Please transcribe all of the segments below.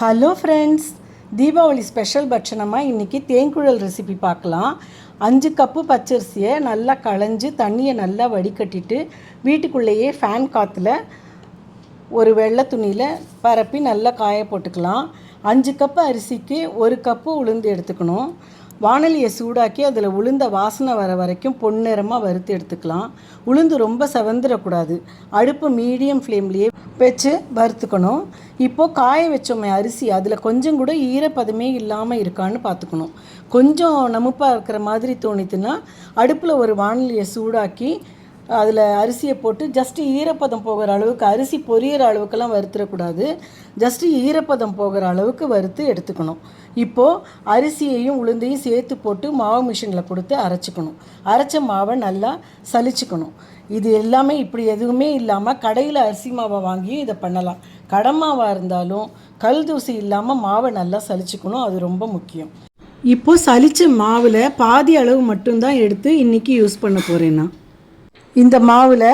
Hello friends, Deepavali special பட்சணமாக இன்றைக்கி தேங்குழல் recipe பார்க்கலாம். 5 cup பச்சரிசியை நல்லா களைஞ்சி தண்ணியை நல்லா வடிகட்டிட்டு வீட்டுக்குள்ளேயே ஃபேன் காற்றுல ஒரு வெள்ளை துணியில் பரப்பி நல்லா காய போட்டுக்கலாம். 5 கப்பு அரிசிக்கு 1 கப்பு உளுந்து எடுத்துக்கணும். வானலியை சூடாக்கி அதில் உளுந்த வாசனை வர வரைக்கும் பொன்னிறமாக வறுத்து எடுத்துக்கலாம். உளுந்து ரொம்ப செவந்துடக்கூடாது. அடுப்பு மீடியம் ஃப்ளேம்லேயே வச்சு வறுத்துக்கணும். இப்போது காய வச்சோமே அரிசி, அதில் கொஞ்சம் கூட ஈரப்பதமே இல்லாமல் இருக்கான்னு பார்த்துக்கணும். கொஞ்சம் நமுப்பாக இருக்கிற மாதிரி தோணித்துன்னா அடுப்பில் ஒரு வானலியை சூடாக்கி அதில் அரிசியை போட்டு ஜஸ்ட்டு ஈரப்பதம் போகிற அளவுக்கு, அரிசி பொரியிற அளவுக்கெல்லாம் வறுத்துடக்கூடாது, ஜஸ்ட்டு ஈரப்பதம் போகிற அளவுக்கு வறுத்து எடுத்துக்கணும். இப்போது அரிசியையும் உளுந்தையும் சேர்த்து போட்டு மாவு மிஷினில் கொடுத்து அரைச்சிக்கணும். அரைச்ச மாவை நல்லா சலிச்சுக்கணும். இது எல்லாமே இப்படி எதுவுமே இல்லாமல் கடையில் அரிசி மாவை வாங்கியும் இதை பண்ணலாம். கடை மாவாக இருந்தாலும் கல் தூசி இல்லாமல் மாவை நல்லா சலிச்சுக்கணும், அது ரொம்ப முக்கியம். இப்போது சலித்த மாவில் பாதி அளவு மட்டும்தான் எடுத்து இன்றைக்கி யூஸ் பண்ண போகிறேன்னா. இந்த மாவில்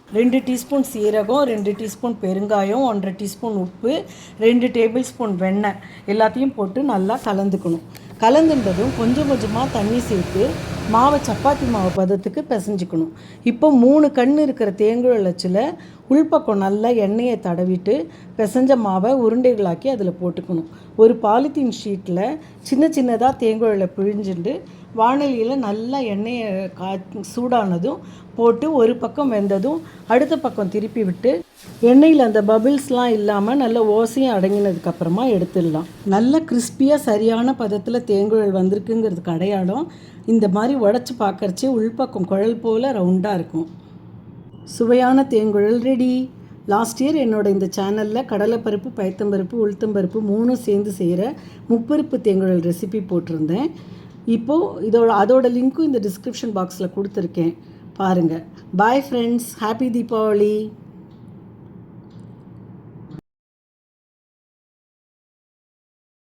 2 டீஸ்பூன் சீரகம், 2 டீஸ்பூன் பெருங்காயம், 1.5 டீஸ்பூன் உப்பு, 2 டேபிள் ஸ்பூன் வெண்ணெய் எல்லாத்தையும் போட்டு நல்லா கலந்துக்கணும். கலந்துன்றதும் கொஞ்சம் கொஞ்சமாக தண்ணி சேர்த்து மாவை சப்பாத்தி மாவு பதத்துக்கு பிசைஞ்சிக்கணும். இப்போ 3 கண் இருக்கிற தேங்குழல் அச்சில் உள்பக்கம் நல்லா எண்ணெயை தடவிட்டு பிசைஞ்ச மாவை உருண்டைகளாக்கி அதில் போட்டுக்கணும். ஒரு பாலித்தீன் ஷீட்டில் சின்ன சின்னதாக தேங்குழலை பிழிஞ்சுட்டு வானலியில் நல்லா எண்ணெயை சூடானதும் போட்டு ஒரு பக்கம் வெந்ததும் அடுத்த பக்கம் திருப்பி விட்டு எண்ணெயில் அந்த பபிள்ஸ்லாம் இல்லாமல் நல்ல ஓசையும் அடங்கினதுக்கப்புறமா எடுத்துடலாம். நல்ல கிறிஸ்பியாக சரியான பதத்தில் தேங்குழல் வந்திருக்குங்கிறதுக்கு அடையாளம் இந்த மாதிரி உடச்சி பார்க்கறச்சே உள்பக்கம் குழல் போல் ரவுண்டாக இருக்கும். சுவையான தேங்குழல் ரெடி. லாஸ்ட் இயர் என்னோட இந்த சேனலில் கடலைப்பருப்பு, பயத்தம்பருப்பு, உளுத்தம்பருப்பு 3 சேர்ந்து செய்கிற முப்பருப்பு தேங்குழல் ரெசிபி போட்டிருந்தேன். இப்போது அதோட லிங்க்கும் இந்த டிஸ்கிரிப்ஷன் பாக்ஸில் கொடுத்துருக்கேன், பாருங்கள். Bye friends, happy Deepavali.